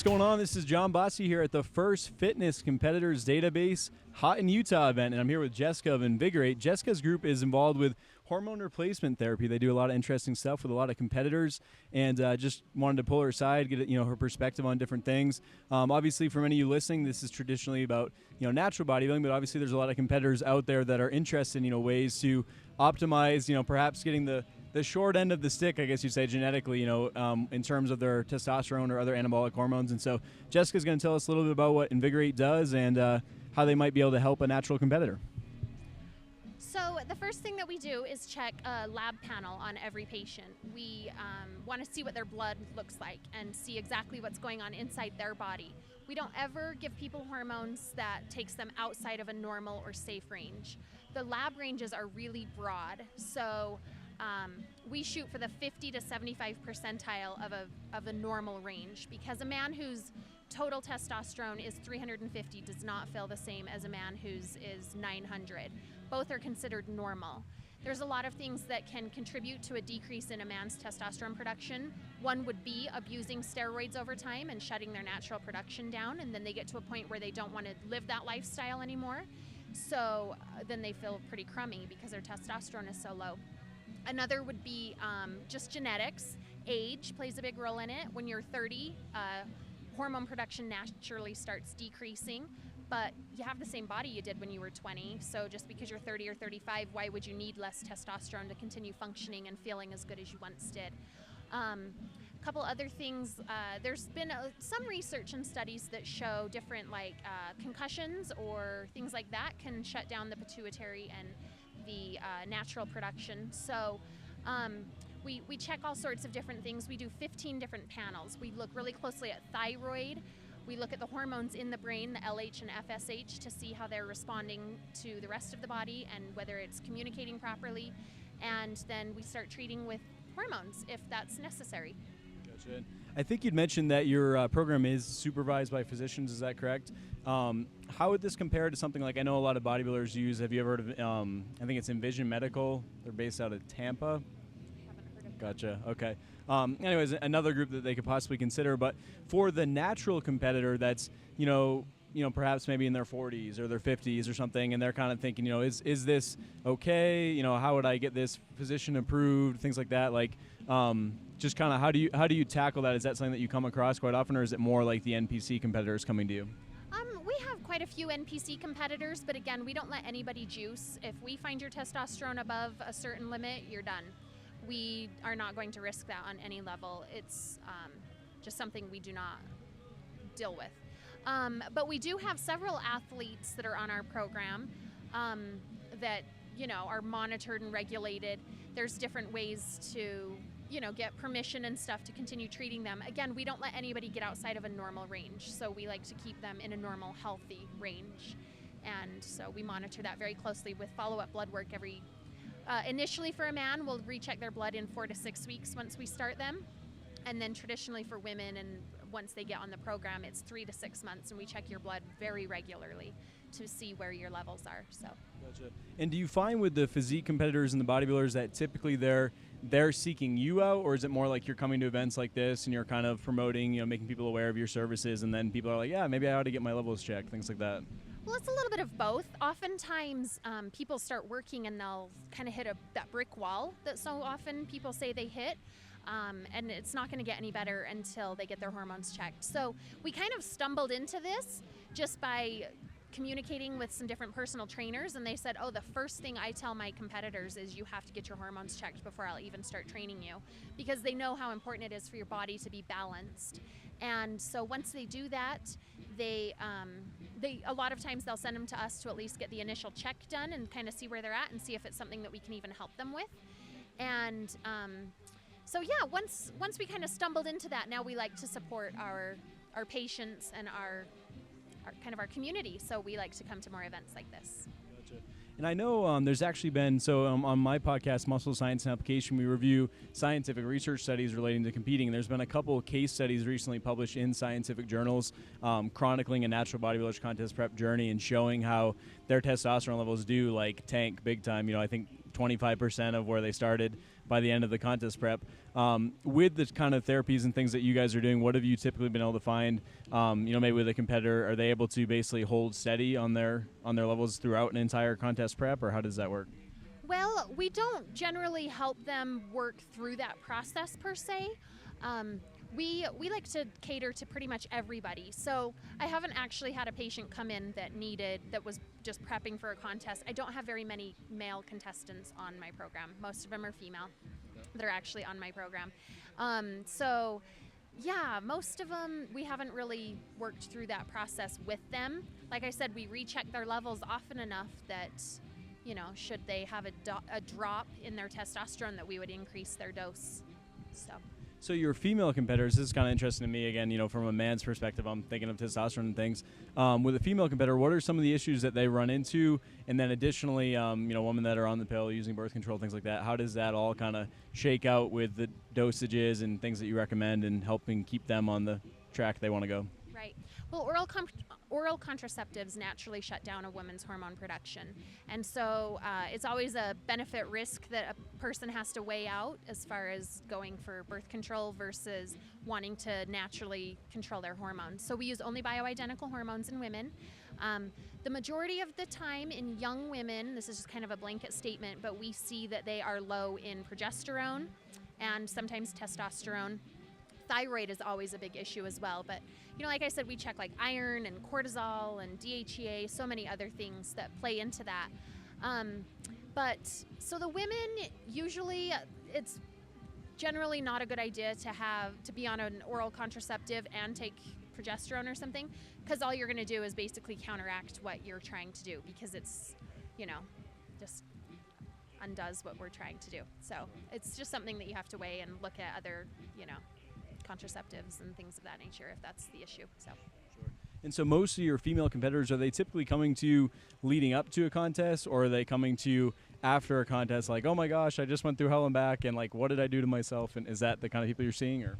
going on? This is John Bossi here at the First Fitness Competitors Database Hot in Utah event, and I'm here with Jessica of Envigor8. Jessica's group is involved with hormone replacement therapy. They do a lot of interesting stuff with a lot of competitors, and just wanted to pull her aside, get her perspective on different things. Obviously, for many of you listening, this is traditionally about natural bodybuilding, but obviously there's a lot of competitors out there that are interested in ways to optimize, perhaps getting the short end of the stick, I guess you'd say, genetically, in terms of their testosterone or other anabolic hormones. And so Jessica's going to tell us a little bit about what Envigor8 does and how they might be able to help a natural competitor. So the first thing that we do is check a lab panel on every patient. We want to see what their blood looks like and see exactly what's going on inside their body. We don't ever give people hormones that takes them outside of a normal or safe range. The lab ranges are really broad, so we shoot for the 50 to 75 percentile of a normal range, because a man whose total testosterone is 350 does not feel the same as a man whose is 900. Both are considered normal. There's a lot of things that can contribute to a decrease in a man's testosterone production. One would be abusing steroids over time and shutting their natural production down, and then they get to a point where they don't want to live that lifestyle anymore. So then they feel pretty crummy because their testosterone is so low. Another would be just genetics. Age plays a big role in it. When you're 30, hormone production naturally starts decreasing, but you have the same body you did when you were 20. So just because you're 30 or 35, why would you need less testosterone to continue functioning and feeling as good as you once did? A couple other things, there's been some research and studies that show different concussions or things like that can shut down the pituitary and the natural production. So we check all sorts of different things. We do 15 different panels. We look really closely at thyroid. We look at the hormones in the brain, the LH and FSH, to see how they're responding to the rest of the body and whether it's communicating properly. And then we start treating with hormones if that's necessary. Gotcha. I think you'd mentioned that your program is supervised by physicians. Is that correct? How would this compare to something like I know a lot of bodybuilders use? Have you ever heard of, I think it's Envision Medical. They're based out of Tampa. Haven't heard of Gotcha. Okay. Anyways, another group that they could possibly consider. But for the natural competitor that's, perhaps maybe in their 40s or their 50s or something, and they're kind of thinking, is this okay? How would I get this physician approved? Things like that. Just kind of how do you tackle that? Is that something that you come across quite often, or is it more like the NPC competitors coming to you? We have quite a few NPC competitors, but again, we don't let anybody juice. If we find your testosterone above a certain limit, you're done. We are not going to risk that on any level. It's just something we do not deal with. But we do have several athletes that are on our program that are monitored and regulated. There's different ways to get permission and stuff to continue treating them. Again, we don't let anybody get outside of a normal range, so we like to keep them in a normal, healthy range. And so we monitor that very closely with follow-up blood work initially for a man, we'll recheck their blood in 4 to 6 weeks once we start them. And then traditionally for women, and once they get on the program, it's 3 to 6 months, and we check your blood very regularly to see where your levels are. So. Gotcha. And do you find with the physique competitors and the bodybuilders that typically they're seeking you out, or is it more like you're coming to events like this and you're kind of promoting, making people aware of your services, and then people are like, yeah, maybe I ought to get my levels checked, things like that? Well, it's a little bit of both. Oftentimes, people start working and they'll kind of hit that brick wall that so often people say they hit. And it's not going to get any better until they get their hormones checked. So we kind of stumbled into this just by communicating with some different personal trainers, and they said, the first thing I tell my competitors is you have to get your hormones checked before I'll even start training you, because they know how important it is for your body to be balanced. And so once they do that, they a lot of times they'll send them to us to at least get the initial check done and kind of see where they're at and see if it's something that we can even help them with. And so yeah, once we kind of stumbled into that, now we like to support our patients and our community. So we like to come to more events like this. Gotcha. And I know there's actually been, on my podcast, Muscle Science and Application, we review scientific research studies relating to competing. There's been a couple of case studies recently published in scientific journals chronicling a natural bodybuilder's contest prep journey and showing how their testosterone levels do tank big time. I think 25% of where they started by the end of the contest prep. With the kind of therapies and things that you guys are doing, what have you typically been able to find? Maybe with a competitor, are they able to basically hold steady on their levels throughout an entire contest prep, or how does that work? Well, we don't generally help them work through that process per se. We like to cater to pretty much everybody. So I haven't actually had a patient come in that was just prepping for a contest. I don't have very many male contestants on my program. Most of them are female that are actually on my program. So yeah, most of them, we haven't really worked through that process with them. Like I said, we recheck their levels often enough that, should they have a drop in their testosterone, that we would increase their dose. So your female competitors, this is kind of interesting to me again, from a man's perspective, I'm thinking of testosterone and things. With a female competitor, what are some of the issues that they run into? And then additionally, women that are on the pill, using birth control, things like that, how does that all kind of shake out with the dosages and things that you recommend and helping keep them on the track they want to go? Right. Well, oral contraceptives naturally shut down a woman's hormone production. And so it's always a benefit risk that a person has to weigh out as far as going for birth control versus wanting to naturally control their hormones. So we use only bioidentical hormones in women. The majority of the time in young women, this is just kind of a blanket statement, but we see that they are low in progesterone and sometimes testosterone. Thyroid is always a big issue as well, but like I said, we check like iron and cortisol and DHEA, so many other things that play into that. But so the women, usually it's generally not a good idea to be on an oral contraceptive and take progesterone or something, because all you're going to do is basically counteract what you're trying to do, because it's just undoes what we're trying to do. So it's just something that you have to weigh and look at other contraceptives and things of that nature if that's the issue. So sure. And so most of your female competitors, are they typically coming to you leading up to a contest, or are they coming to you after a contest like, oh my gosh, I just went through hell and back, and like, what did I do to myself? And is that the kind of people you're seeing? Or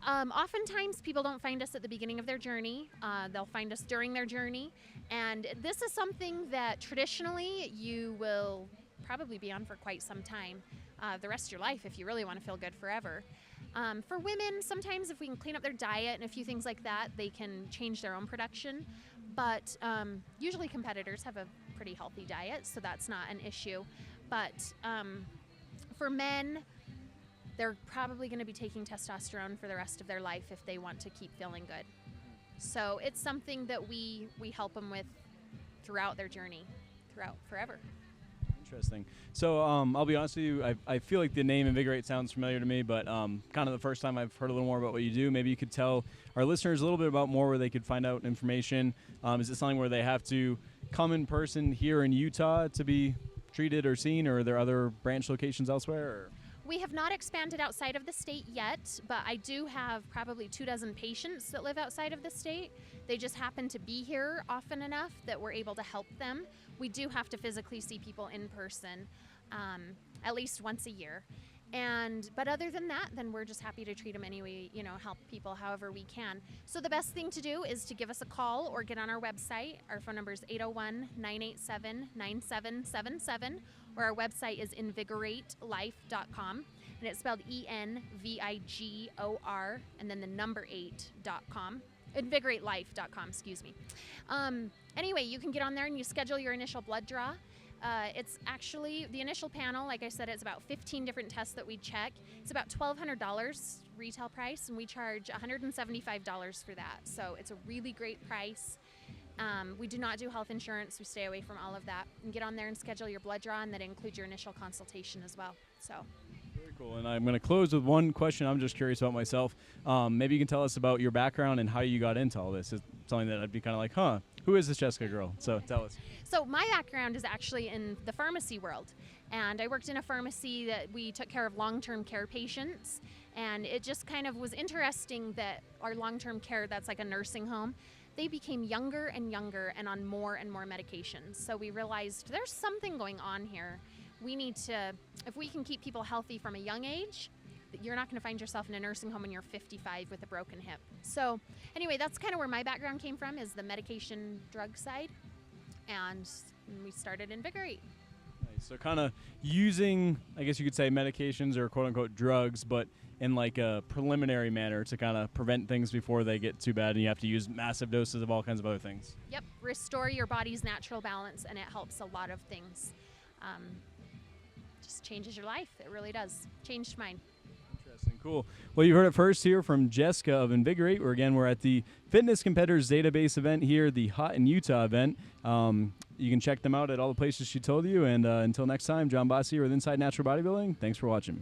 oftentimes people don't find us at the beginning of their journey. They'll find us during their journey, and this is something that traditionally you will probably be on for quite some time, the rest of your life, if you really want to feel good forever. For women, sometimes if we can clean up their diet and a few things like that, they can change their own production. But usually competitors have a pretty healthy diet, so that's not an issue. But for men, they're probably going to be taking testosterone for the rest of their life if they want to keep feeling good. So it's something that we help them with throughout their journey, throughout forever. Interesting. So I'll be honest with you, I feel like the name Envigor8 sounds familiar to me, but kind of the first time I've heard a little more about what you do. Maybe you could tell our listeners a little bit about more where they could find out information. Is it something where they have to come in person here in Utah to be treated or seen, or are there other branch locations elsewhere? Or? We have not expanded outside of the state yet, but I do have probably 24 patients that live outside of the state. They just happen to be here often enough that we're able to help them. We do have to physically see people in person at least once a year. But other than that, then we're just happy to treat them anyway, help people however we can. So the best thing to do is to give us a call or get on our website. Our phone number is 801-987-9777, or our website is Envigor8life.com, and it's spelled Envigor and then the number 8.com. Envigor8life.com, excuse me. Anyway, you can get on there and you schedule your initial blood draw. It's actually, the initial panel, like I said, it's about 15 different tests that we check. It's about $1,200 retail price, and we charge $175 for that. So it's a really great price. We do not do health insurance. We stay away from all of that. And get on there and schedule your blood draw, and that includes your initial consultation as well. So. Very cool. And I'm going to close with one question I'm just curious about myself. Maybe you can tell us about your background and how you got into all this. It's something that I'd be kind of like, who is this Jessica girl? So tell us. So my background is actually in the pharmacy world, and I worked in a pharmacy that we took care of long-term care patients, and it just kind of was interesting that our long-term care, that's like a nursing home, they became younger and younger and on more and more medications. So we realized there's something going on here. We need to, if we can keep people healthy from a young age, you're not going to find yourself in a nursing home when you're 55 with a broken hip. So anyway, that's kind of where my background came from, is the medication drug side. And we started Envigor8. Nice. So kind of using, I guess you could say, medications or quote unquote drugs, but in like a preliminary manner to kind of prevent things before they get too bad and you have to use massive doses of all kinds of other things. Yep, restore your body's natural balance, and it helps a lot of things. Just changes your life. It really does. Changed mine. Interesting, cool. Well, you heard it first here from Jessica of Envigor8. We're at the Fitness Competitors Database event here, the Hot in Utah event. You can check them out at all the places she told you. And until next time, John Boss here with Inside Natural Bodybuilding. Thanks for watching.